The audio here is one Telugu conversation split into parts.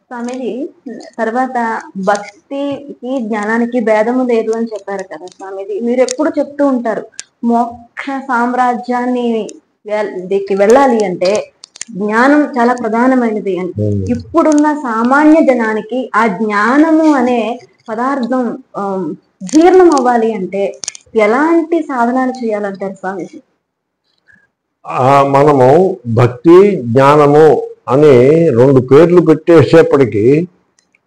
స్వామీజీ, తర్వాత భక్తికి జ్ఞానానికి భేదము లేదు అని చెప్పారు కదా స్వామీజీ. మీరు ఎప్పుడు చెప్తూ ఉంటారు మోక్ష సామ్రాజ్యాన్ని వెళ్ళాలి అంటే జ్ఞానం చాలా ప్రధానమైనది అని. ఇప్పుడున్న సామాన్య జనానికి ఆ జ్ఞానము అనే పదార్థం జీర్ణం అవ్వాలి అంటే ఎలాంటి సాధనాలు చేయాలంటారు స్వామీజీ? మనము భక్తి జ్ఞానము అని రెండు పేర్లు పెట్టేసేపటికి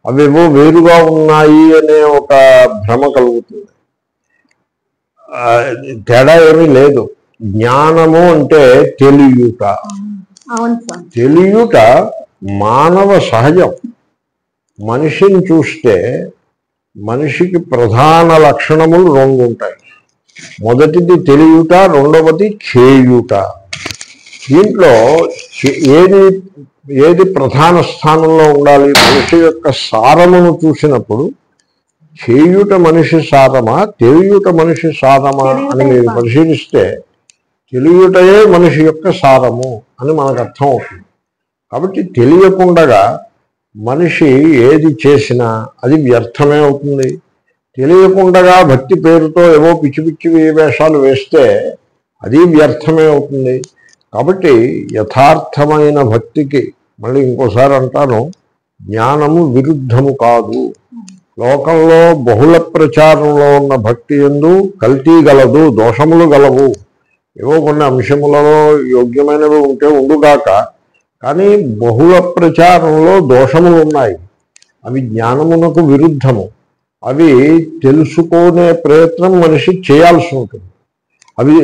అవేవో వేరుగా ఉన్నాయి అనే ఒక భ్రమ కలుగుతుంది. తేడా ఏమీ లేదు. జ్ఞానము అంటే తెలియుట. తెలియుట మానవ సహజం. మనిషిని చూస్తే మనిషికి ప్రధాన లక్షణములు రెండు ఉంటాయి. మొదటిది తెలియుట, రెండవది చేయుట. దీంట్లో ఏది ప్రధాన స్థానంలో ఉండాలి? మనిషి యొక్క సారమును చూసినప్పుడు చేయుట మనిషి సారమా, తెలియుట మనిషి సారమా అని మీరు పరిశీలిస్తే తెలియుటయే మనిషి యొక్క సారము అని మనకు అర్థం అవుతుంది. కాబట్టి తెలియకుండా మనిషి ఏది చేసినా అది వ్యర్థమే అవుతుంది. తెలియకుండా భక్తి పేరుతో ఏవో పిచ్చి పిచ్చి వేషాలు వేస్తే అది వ్యర్థమే అవుతుంది. కాబట్టి యథార్థమైన భక్తికి, మళ్ళీ ఇంకోసారి అంటాను, జ్ఞానము విరుద్ధము కాదు. లోకంలో బహుళ ప్రచారంలో ఉన్న భక్తి యందు కల్తీ గలదు, దోషములు గలవు. ఏవో కొన్ని అంశములలో యోగ్యమైనవి ఉంటే ఉండుగాక, కానీ బహుళ ప్రచారంలో దోషములు ఉన్నాయి. అవి జ్ఞానమునకు విరుద్ధము. అవి తెలుసుకునే ప్రయత్నం మనిషి చేయాల్సి ఉంటుంది. అవి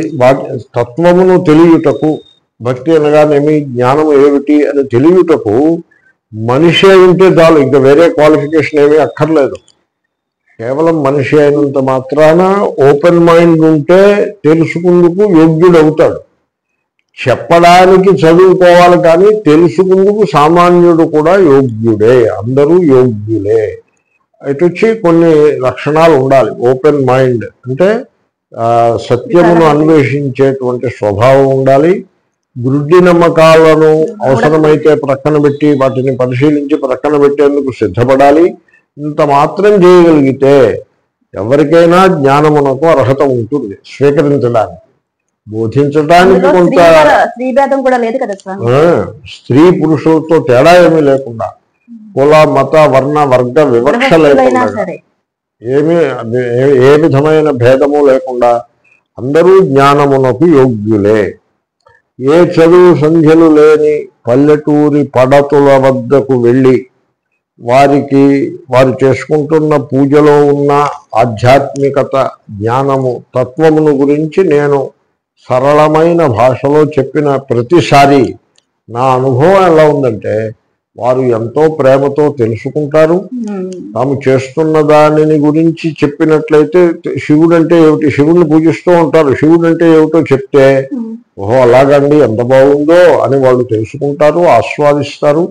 తత్వమును తెలియుటకు, భక్తి అనగానేమి, జ్ఞానం ఏమిటి అని తెలియుటకు మనిషి ఉంటే చాలు, ఇంకా వేరే క్వాలిఫికేషన్ ఏమీ అక్కర్లేదు. కేవలం మనిషి అయినంత మాత్రాన ఓపెన్ మైండ్ ఉంటే తెలుసుకుందుకు యోగ్యుడవుతాడు. చెప్పడానికి చదువుకోవాలి, కానీ తెలుసుకుందుకు సామాన్యుడు కూడా యోగ్యుడే. అందరూ యోగ్యులే. ఇటొచ్చి కొన్ని లక్షణాలు ఉండాలి. ఓపెన్ మైండ్ అంటే సత్యమును అన్వేషించేటువంటి స్వభావం ఉండాలి. గుడ్డి నమ్మకాలను అవసరమైతే ప్రక్కన పెట్టి వాటిని పరిశీలించి ప్రక్కన పెట్టేందుకు సిద్ధపడాలి. ఇంత మాత్రం చేయగలిగితే ఎవరికైనా జ్ఞానమునకు అర్హత ఉంటుంది. స్వీకరించడానికి, బోధించడానికి కొంత స్త్రీ పురుషులతో తేడా ఏమీ లేకుండా, కుల మత వర్ణ వర్గ వివక్ష లేకుండా, ఏ విధమైన భేదము లేకుండా అందరూ జ్ఞానమునకు యోగ్యులే. ఏ చదువు సంధ్యలు లేని పల్లెటూరి పడతుల వద్దకు వెళ్ళి వారు చేసుకుంటున్న పూజలో ఉన్న ఆధ్యాత్మికత, జ్ఞానము, తత్వమును గురించి నేను సరళమైన భాషలో చెప్పిన ప్రతిసారి నా అనుభవం ఎలా ఉందంటే, వారు ఎంతో ప్రేమతో తెలుసుకుంటారు. తాము చేస్తున్న దానిని గురించి చెప్పినట్లయితే శివుడు అంటే ఏమిటి, శివుడిని పూజిస్తూ ఉంటారు, శివుడు అంటే ఏమిటో చెప్తే ఓహో అలాగండి ఎంత బాగుందో అని వాళ్ళు తెలుసుకుంటారు, ఆస్వాదిస్తారు,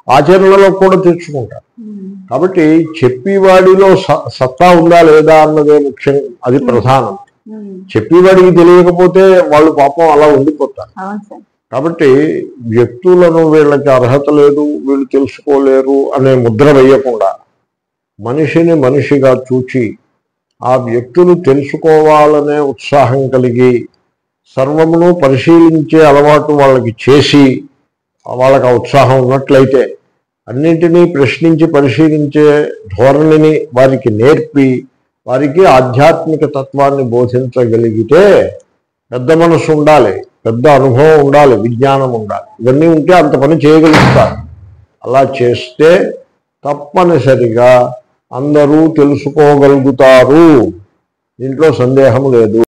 ఆచరణలో కూడా తెచ్చుకుంటారు. కాబట్టి చెప్పేవాడిలో సత్తా ఉందా లేదా అన్నదే ముఖ్యం, అది ప్రధానం. చెప్పేవాడికి తెలియకపోతే వాళ్ళు పాపం అలా ఉండిపోతారు. కాబట్టి వ్యక్తులను వీళ్ళకి అర్హత లేదు, వీళ్ళు తెలుసుకోలేరు అనే ముద్ర వేయకుండా మనిషిని మనిషిగా చూచి ఆ వ్యక్తులు తెలుసుకోవాలనే ఉత్సాహం కలిగి సర్వమును పరిశీలించే అలవాటు వాళ్ళకి చేసి, వాళ్ళకి ఆ ఉత్సాహం ఉన్నట్లయితే అన్నింటినీ ప్రశ్నించి పరిశీలించే ధోరణిని వారికి నేర్పి వారికి ఆధ్యాత్మిక తత్వాన్ని బోధించగలిగితే పెద్ద మనసు ఉండాలి, పెద్ద అనుభవం ఉండాలి, విజ్ఞానం ఉండాలి. ఇవన్నీ ఉంటే అంత పని చేయగలుగుతారు. అలా చేస్తే తప్పనిసరిగా అందరూ తెలుసుకోగలుగుతారు. దీంట్లో సందేహం లేదు.